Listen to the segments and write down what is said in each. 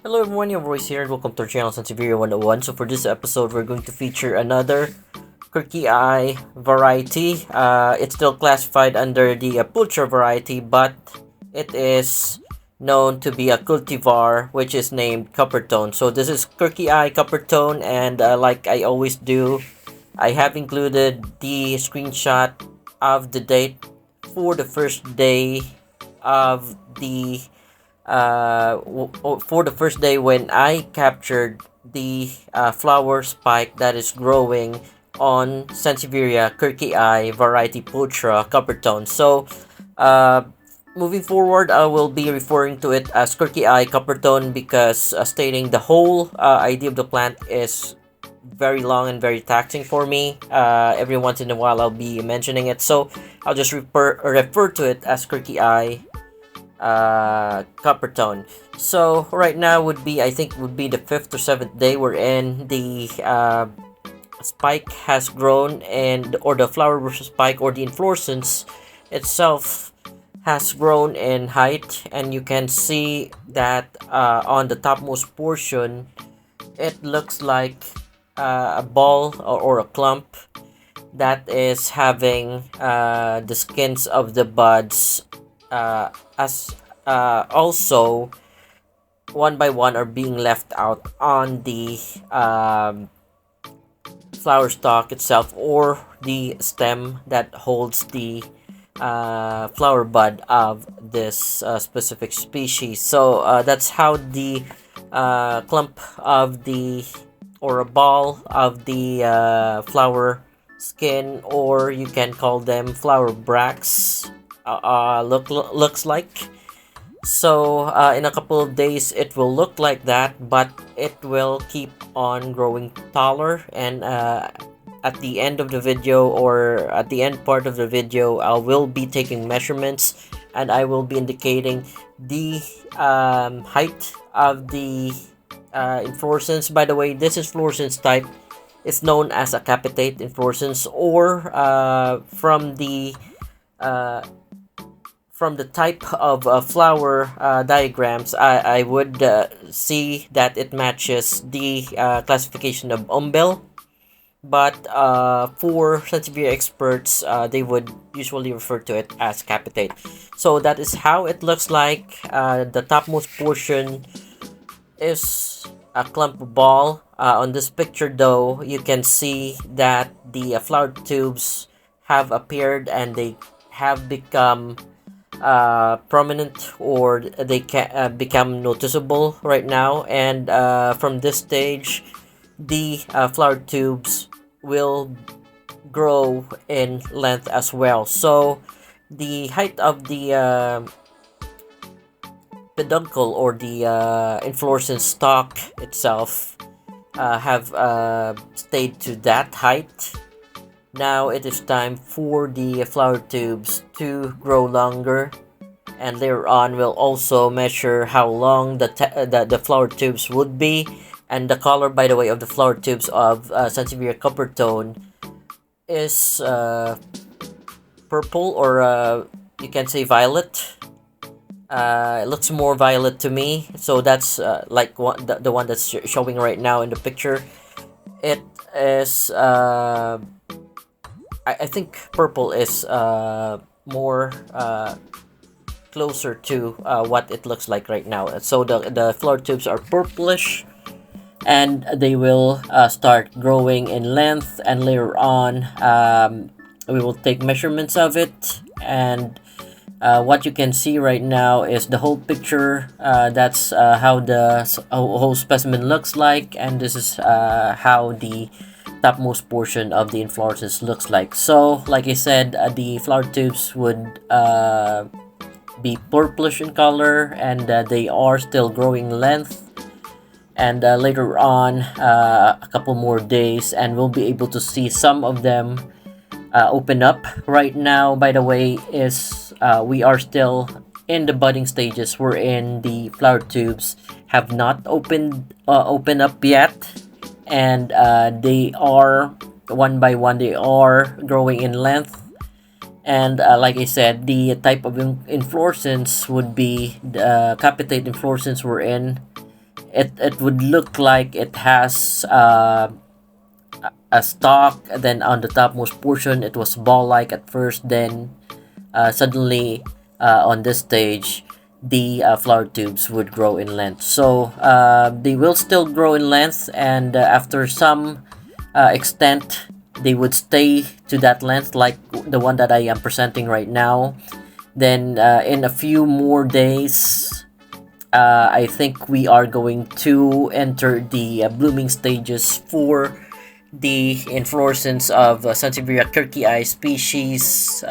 Hello everyone, your voice here and welcome to our channel Sansevieria 101. So for this episode, we're going to feature another kirkii variety. It's still classified under the pulchra variety, but it is known to be a cultivar which is named Coppertone. So this is kirkii Coppertone, and like I always do, I have included the screenshot of the date for the first day of the for the first day when I captured the flower spike that is growing on Sansevieria kirkii variety pulchra Coppertone. So uh, moving forward, I will be referring to it as kirkii Coppertone because stating the whole idea of the plant is very long and very taxing for me. Every once in a while I'll be mentioning it, so I'll just refer to it as kirkii Coppertone. So right now would be, I think would be the 5th or 7th day we're in. The spike has grown, and or the flower spike or the inflorescence itself has grown in height, and you can see that on the topmost portion it looks like a ball or a clump that is having the skins of the buds as also one by one are being left out on the flower stalk itself, or the stem that holds the flower bud of this specific species. So that's how the clump of the or a ball of the flower skin, or you can call them flower bracts, looks like. So in a couple of days it will look like that, but it will keep on growing taller, and at the end of the video, or at the end part of the video, I will be taking measurements, and I will be indicating the height of the inflorescence. By the way, this inflorescence type is known as a capitate inflorescence, or uh, from the type of flower diagrams, I would see that it matches the classification of umbel. But for Sansevieria experts, they would usually refer to it as capitate. So that is how it looks like. The topmost portion is a clump of ball. On this picture though, you can see that the flower tubes have appeared, and they have become prominent, or they can become noticeable right now. And from this stage, the flower tubes will grow in length as well. So the height of the peduncle, or the inflorescence stalk itself, have stayed to that height. Now it is time for the flower tubes to grow longer, and later on we'll also measure how long the flower tubes would be. And the color, by the way, of the flower tubes of Sansevieria Coppertone is purple, or you can say violet. It looks more violet to me, so that's like the one that's showing right now in the picture. It is I think purple is more closer to what it looks like right now. So the flower tubes are purplish, and they will start growing in length, and later on we will take measurements of it. And what you can see right now is the whole picture. That's how the whole specimen looks like, and this is how the topmost portion of the inflorescence looks like. So like I said, the flower tubes would be purplish in color, and they are still growing length. And later on, a couple more days, and we'll be able to see some of them open up. Right now, by the way, is we are still in the budding stages, wherein the flower tubes have not open up yet, and they are one by one, they are growing in length. And like I said, the type of inflorescence would be the capitate inflorescence we're in, it would look like it has a stalk, and then on the topmost portion it was ball-like at first, then suddenly on this stage the flower tubes would grow in length. So they will still grow in length, and after some extent they would stay to that length, like the one that I am presenting right now. Then in a few more days, I think we are going to enter the blooming stages for the inflorescence of Sansevieria kirkii species,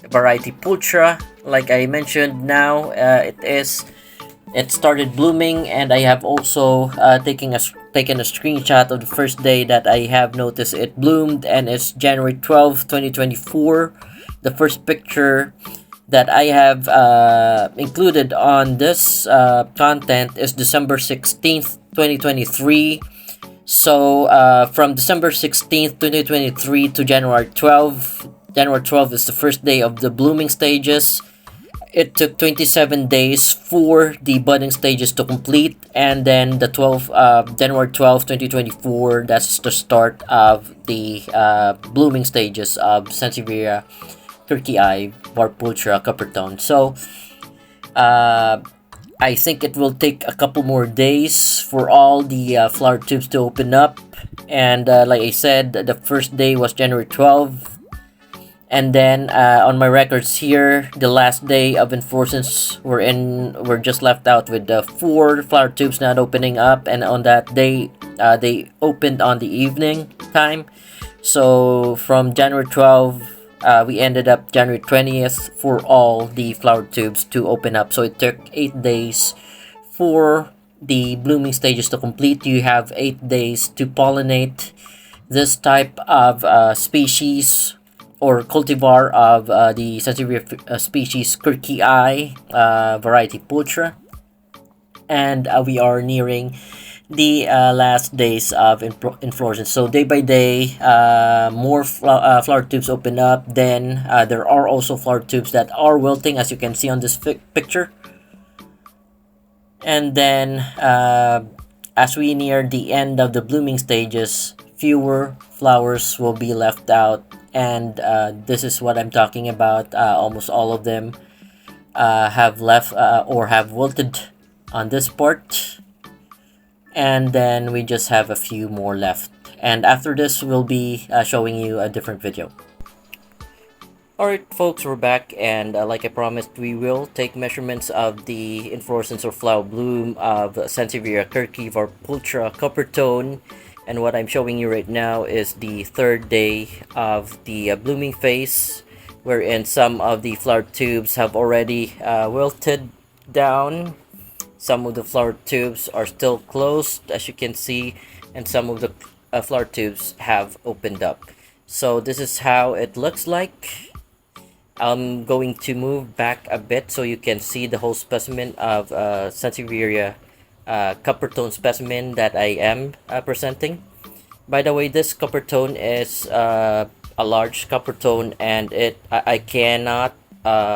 variety pulchra. Like I mentioned, now it started blooming, and I have also taken a screenshot of the first day that I have noticed it bloomed, and it's January 12th, 2024. The first picture that I have included on this content is December 16th, 2023. So from December 16th, 2023 to January 12th is the first day of the blooming stages. It took 27 days for the budding stages to complete, and then January 12th, 2024, that's the start of the blooming stages of Sansevieria kirkii, pulchra, Coppertone. So I think it will take a couple more days for all the flower tubes to open up, and like I said, the first day was January 12th. And then on my records here, the last day of inflorescence we're just left out with the 4 flower tubes not opening up, and on that day they opened on the evening time. So from January 12th, we ended up January 20th for all the flower tubes to open up. So it took 8 days for the blooming stages to complete. You have 8 days to pollinate this type of species or cultivar of the Sansevieria species kirkii, variety pulchra. And we are nearing the last days of inflorescence. So day by day, more flower tubes open up. Then there are also flower tubes that are wilting, as you can see on this picture. And then as we near the end of the blooming stages, fewer flowers will be left out, and this is what I'm talking about. Almost all of them have left or have wilted on this part, and then we just have a few more left, and after this we'll be showing you a different video. Alright folks, we're back, and like I promised, we will take measurements of the inflorescence or flower bloom of Sansevieria kirkii, pulchra, Coppertone. And what I'm showing you right now is the 3rd day of the blooming phase, wherein some of the flower tubes have already wilted down. Some of the flower tubes are still closed, as you can see, and some of the flower tubes have opened up. So this is how it looks like. I'm going to move back a bit so you can see the whole specimen of Sansevieria Coppertone specimen that I am presenting. By the way, this Coppertone is a large Coppertone, and I cannot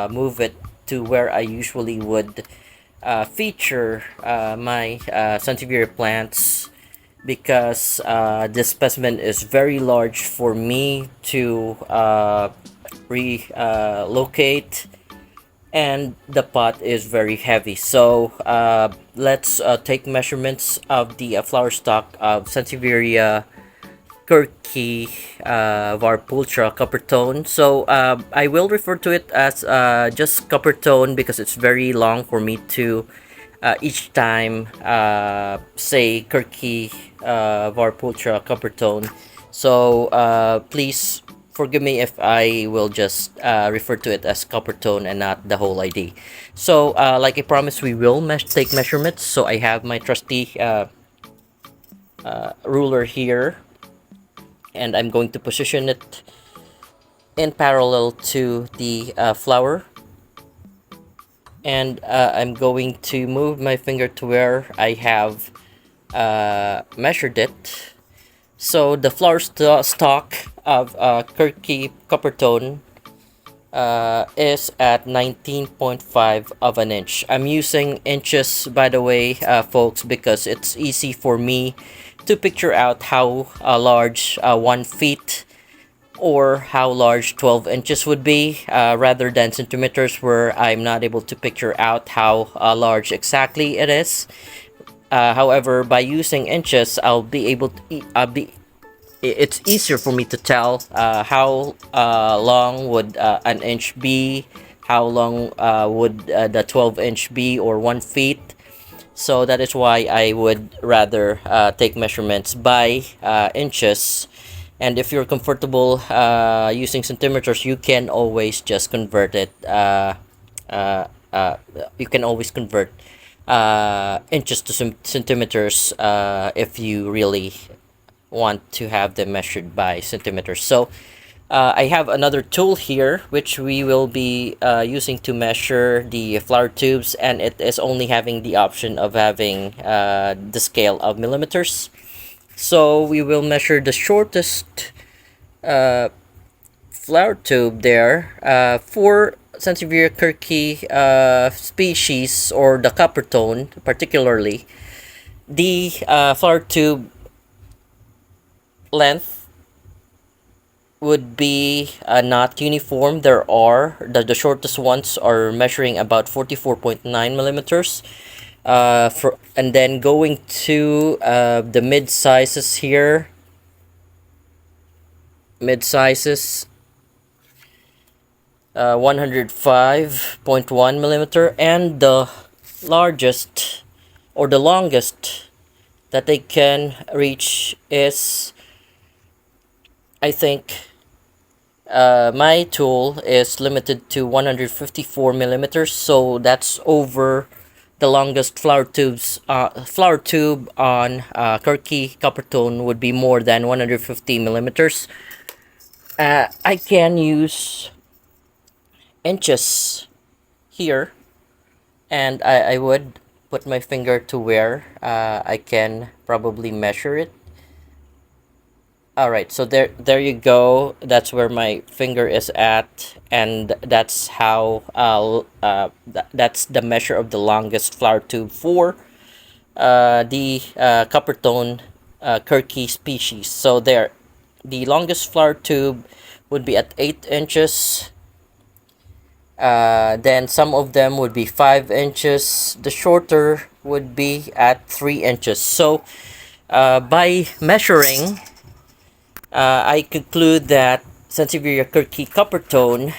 move it to where I usually would feature my Sansevieria plants, because this specimen is very large for me to relocate, and the pot is very heavy. So let's take measurements of the flower stalk of Sansevieria kirkii, pulchra, Coppertone. So I will refer to it as just Coppertone because it's very long for me to each time say kirkii, pulchra, Coppertone. So please forgive me if I will just refer to it as Coppertone and not the whole ID. So like I promised, we will take measurements. So I have my trusty ruler here, and I'm going to position it in parallel to the flower, and I'm going to move my finger to where I have measured it. So the flower stalk of kirkii Coppertone is at 19.5 of an inch. I'm using inches, by the way, folks, because it's easy for me to picture out how large 1 feet or how large 12 inches would be, rather than centimeters, where I'm not able to picture out how large exactly it is. However, by using inches, I'll be able to it's easier for me to tell how long would an inch be, how long would the 12-inch be, or 1 feet. So that is why I would rather take measurements by inches. And if you're comfortable using centimeters, you can always just convert it. Uh, uh, you can always convert inches to centimeters if you really want to have them measured by centimeters. So I have another tool here which we will be using to measure the flower tubes, and it is only having the option of having the scale of millimeters. So we will measure the shortest flower tube there for Sansevieria kirkii species, or the Coppertone particularly. The flower tube length would be not uniform. There are the shortest ones are measuring about 44.9 millimeters. And then going to the mid sizes here, mid sizes 105.1 millimeter, and the largest or the longest that they can reach is, I think, my tool is limited to 154 millimeters, so that's over the longest flower tubes. Flower tube on kirkii Coppertone would be more than 150 millimeters. I can use inches here, and I would put my finger to where I can probably measure it. All right, so there you go. That's where my finger is at, and that's how that's the measure of the longest flower tube for the Coppertone kirkii species. So there, the longest flower tube would be at 8 inches. Then some of them would be 5 inches. The shorter would be at 3 inches. So by measuring, I conclude that Sansevieria kirkii Coppertone,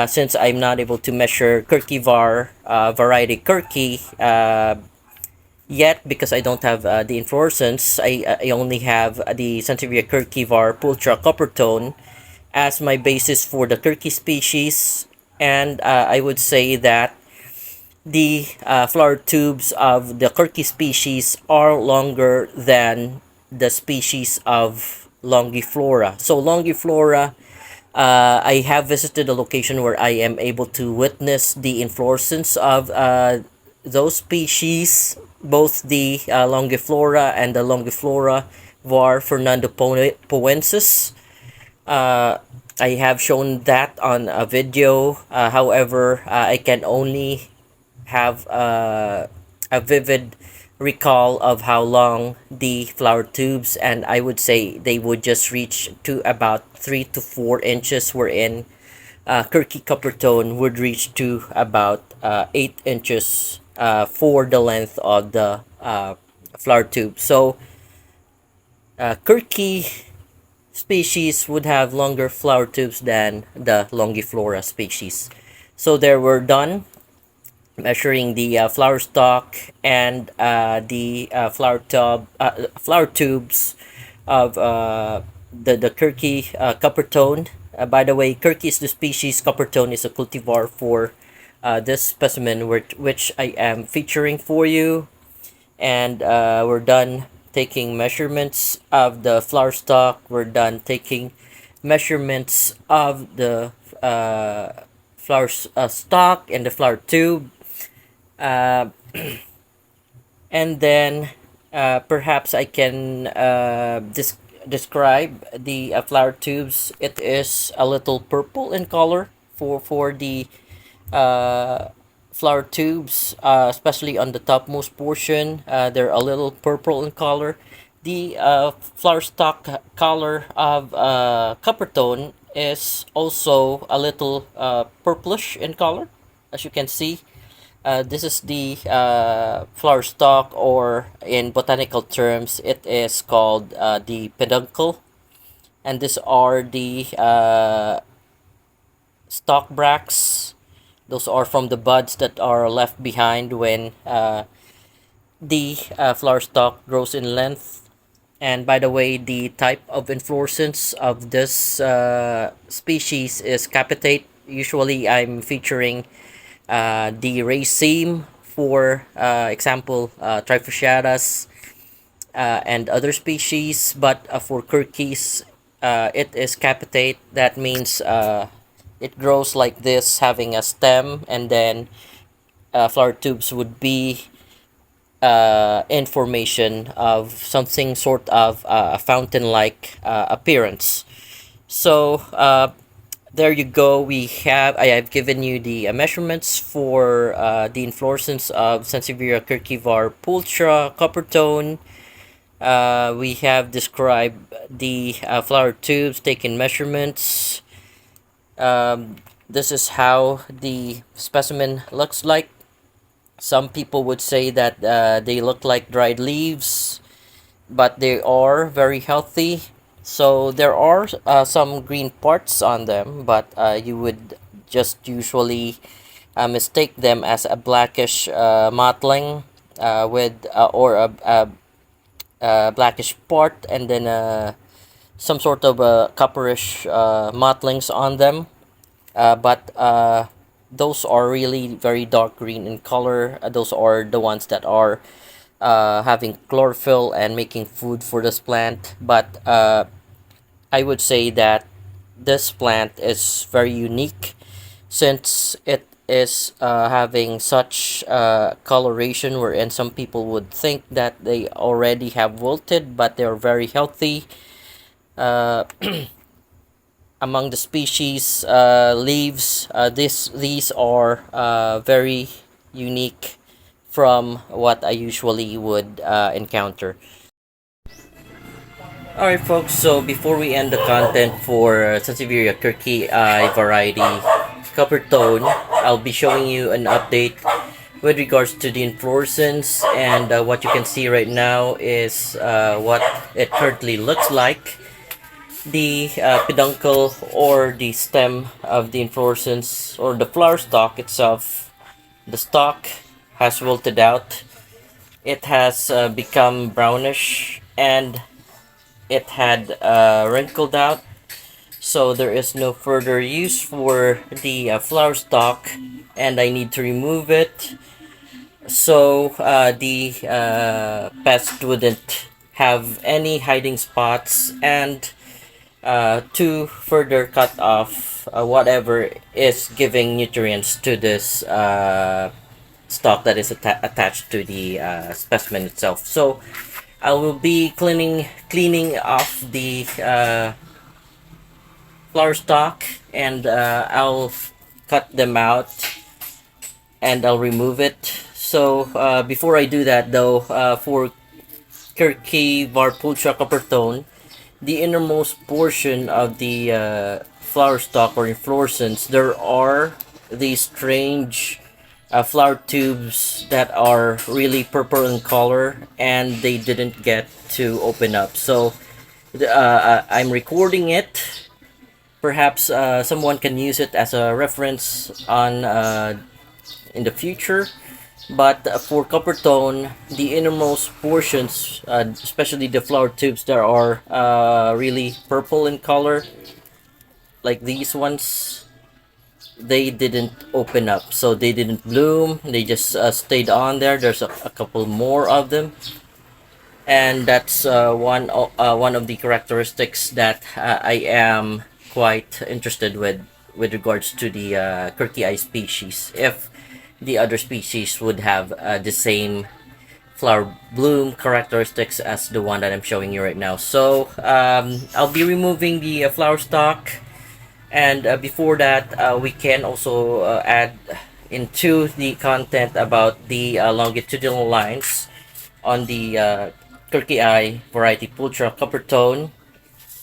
since I'm not able to measure cultivar variety kirkii yet, because I don't have the inflorescence, I only have the Sansevieria cultivar pulchra Coppertone as my basis for the kirkii species. And I would say that the flower tubes of the kirkii species are longer than the species of longiflora. So longiflora, I have visited a location where I am able to witness the inflorescence of those species, both the longiflora and the longiflora var fernandopoensis. I have shown that on a video. However, I can only have a vivid recall of how long the flower tubes, and I would say they would just reach to about 3 to 4 inches, wherein kirkii Coppertone would reach to about 8 inches for the length of the flower tube. So kirkii species would have longer flower tubes than the longiflora species. So there we're done measuring the flower stalk and the flower tubes of the kirkii Coppertone. By the way, kirkii is the species, Coppertone is a cultivar for this specimen, which I am featuring for you. And we're done taking measurements of the flower stalk. We're done taking measurements of the flower stalk and the flower tube. And then perhaps I can describe the flower tubes. It is a little purple in color. for the uh, flower tubes, especially on the topmost portion. They're a little purple in color. The flower stalk color of Coppertone is also a little purplish in color, as you can see. This is the flower stalk, or in botanical terms, it is called the peduncle. And these are the stalk bracts. Those are from the buds that are left behind when the flower stalk grows in length. And by the way, the type of inflorescence of this species is capitate. Usually, I'm featuring the raceme, for example, Trifasciatus and other species, but for kirkis, it is capitate. That means it grows like this, having a stem, and then flower tubes would be in formation of something sort of a fountain-like appearance. So there you go. I have given you the measurements for the inflorescence of Sansevieria cultivar pulchra Coppertone. We have described the flower tubes, taken measurements. This is how the specimen looks like. Some people would say that they look like dried leaves, but they are very healthy. So there are some green parts on them, but you would just usually mistake them as a blackish mottling with or a blackish part, and then some sort of copperish mottlings on them. But those are really very dark green in color. Those are the ones that are having chlorophyll and making food for this plant. But I would say that this plant is very unique, since it is having such coloration, wherein some people would think that they already have wilted, but they're very healthy. Uh, among the species leaves, these are very unique from what I usually would encounter. Alright folks, so before we end the content for Sansevieria kirkii variety Coppertone, I'll be showing you an update with regards to the inflorescence, and what you can see right now is what it currently looks like. The peduncle, or the stem of the inflorescence, or the flower stalk itself, the stalk has wilted out. It has become brownish, and it had wrinkled out, so there is no further use for the flower stalk, and I need to remove it so the pest wouldn't have any hiding spots, and to further cut off whatever is giving nutrients to this stalk that is attached to the specimen itself. So I will be cleaning off the flower stalk, and I'll cut them out and I'll remove it. So before I do that though, for kirkii pulchra Coppertone, the innermost portion of the flower stalk or inflorescence, there are these strange flower tubes that are really purple in color, and they didn't get to open up. So I'm recording it. Perhaps someone can use it as a reference on in the future. But for Coppertone, the innermost portions, especially the flower tubes that are really purple in color, like these ones, they didn't open up, so they didn't bloom. They just stayed on there. There's a couple more of them, and that's one of the characteristics that I am quite interested with regards to the kirkii species. If the other species would have the same flower bloom characteristics as the one that I'm showing you right now. So I'll be removing the flower stalk. And before that, we can also add into the content about the longitudinal lines on the kirkii variety pulchra Coppertone.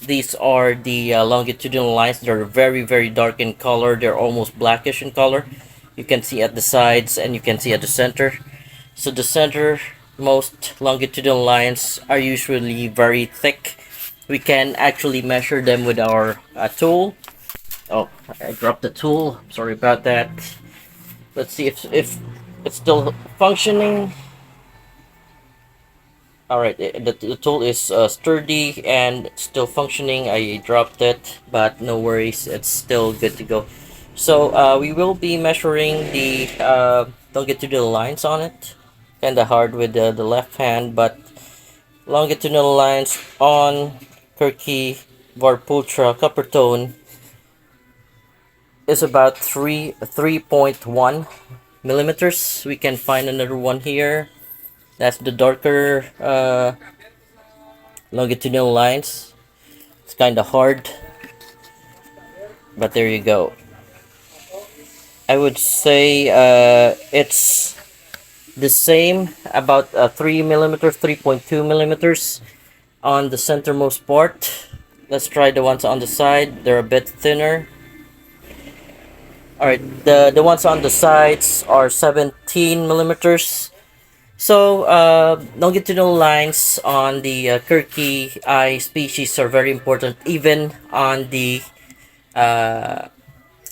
These are the longitudinal lines. They're very, very dark in color. They're almost blackish in color. You can see at the sides and you can see at the center. So the center most longitudinal lines are usually very thick. We can actually measure them with our tool. Oh, I dropped the tool. Sorry about that. Let's see if it's still functioning. All right, the tool is sturdy and still functioning. I dropped it, but no worries, it's still good to go. So we will be measuring the longitudinal lines on it. Kind of hard with the left hand, but longitudinal lines on kirkii varpultra Coppertone is about 3.1 millimeters. We can find another one here. That's the darker longitudinal lines. It's kind of hard, but there you go. I would say it's the same, about 3 millimeters, 3.2 millimeters on the centermost part. Let's try the ones on the side. They're a bit thinner. All right, the ones on the sides are 17 millimeters. So longitudinal lines on the kirkii species are very important, even on the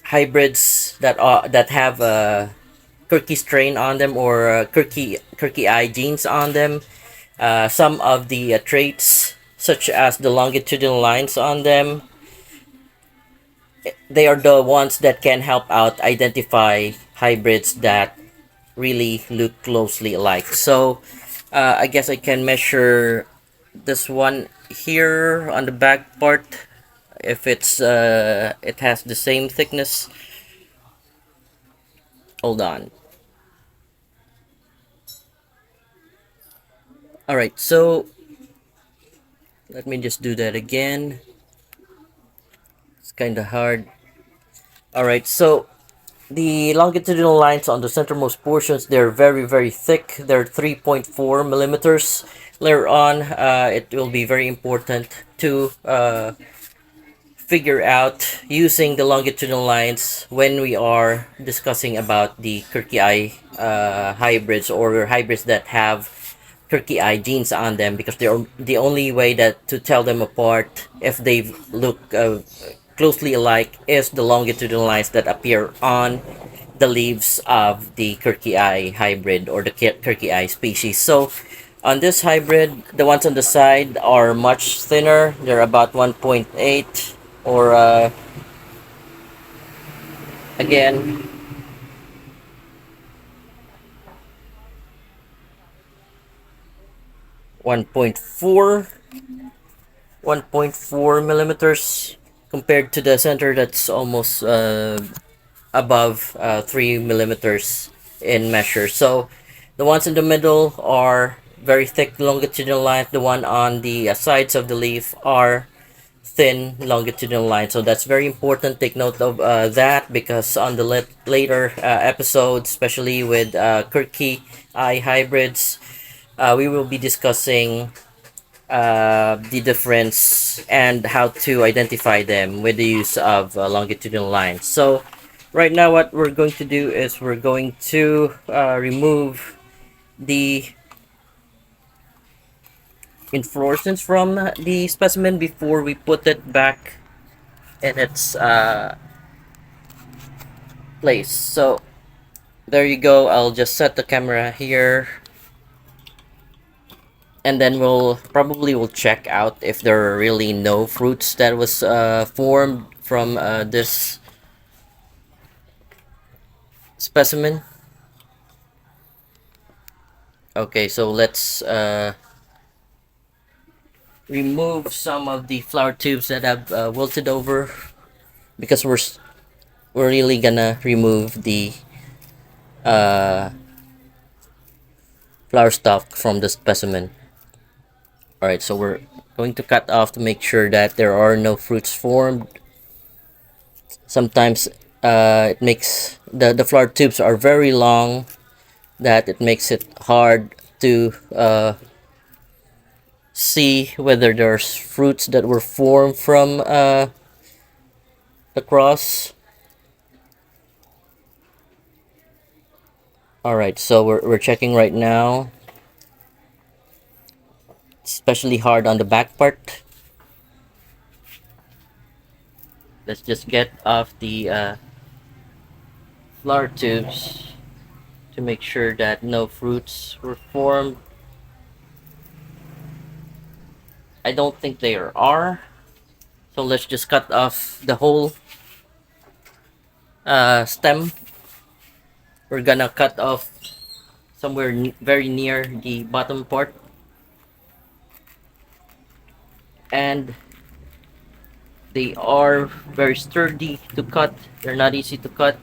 hybrids that have a kirkii strain on them, or kirkii genes on them. Some of the traits, such as the longitudinal lines on them, they are the ones that can help out identify hybrids that really look closely alike. So I guess I can measure this one here on the back part, if it has the same thickness. Hold on. All right, so let me just do that again. It's kind of hard. All right, so the longitudinal lines on the centermost portions, they're very, very thick. They're 3.4 millimeters. Later on, it will be very important to figure out using the longitudinal lines when we are discussing about the kirkii hybrids, or hybrids that have kirkii genes on them, because they're the only way that to tell them apart if they look closely alike is the longitudinal lines that appear on the leaves of the kirkii hybrid, or the kirkii species. So on this hybrid, the ones on the side are much thinner. They're about 1.8, or again, 1.4 1.4 millimeters, compared to the center that's almost above 3 millimeters in measure. So the ones in the middle are very thick longitudinal lines. The one on the sides of the leaf are thin longitudinal lines. So that's very important. Take note of that, because on the later episodes, especially with kirkii hybrids, we will be discussing the difference and how to identify them with the use of longitudinal lines. So right now what we're going to do is we're going to remove the inflorescence from the specimen before we put it back in its place. So there you go. I'll just set the camera here, and then we'll check out if there are really no fruits that was formed from this specimen. Okay, so let's remove some of the flower tubes that have wilted over, because we're really gonna remove the uh, flower stalk from the specimen. All right, so we're going to cut off to make sure that there are no fruits formed. Sometimes it makes the flower tubes are very long, that it makes it hard to see whether there's fruits that were formed from the cross. All right, so we're checking right now, especially hard on the back part. Let's just get off the flower tubes to make sure that no fruits were formed. I don't think there are. So let's just cut off the whole stem. We're gonna cut off somewhere very near the bottom part. And they are very sturdy to cut. They're not easy to cut.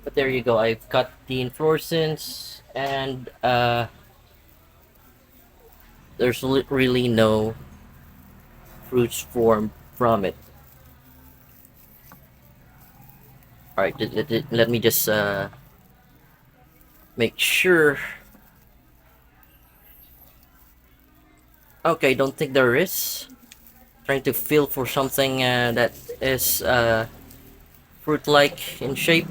But there you go. I've cut the inflorescence, and there's really no fruits formed from it. All right, let me just make sure. Okay, don't think there is. Trying to feel for something that is fruit-like in shape,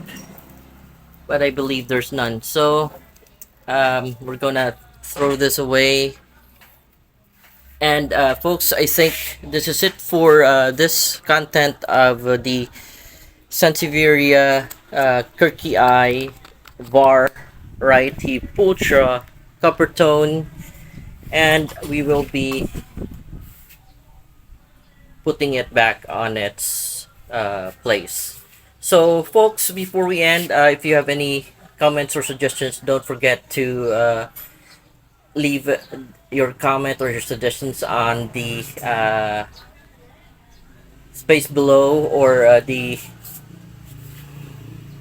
but I believe there's none. So we're gonna throw this away. And folks, I think this is it for this content of the Sansevieria kirkii variety pulchra Coppertone, and we will be putting it back on its place. So, folks, before we end, if you have any comments or suggestions, don't forget to leave your comment or your suggestions on the space below, or the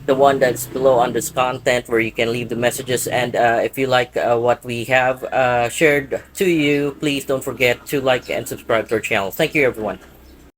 one that's below on this content, where you can leave the messages. And if you like what we have shared to you, please don't forget to like and subscribe to our channel. Thank you, everyone.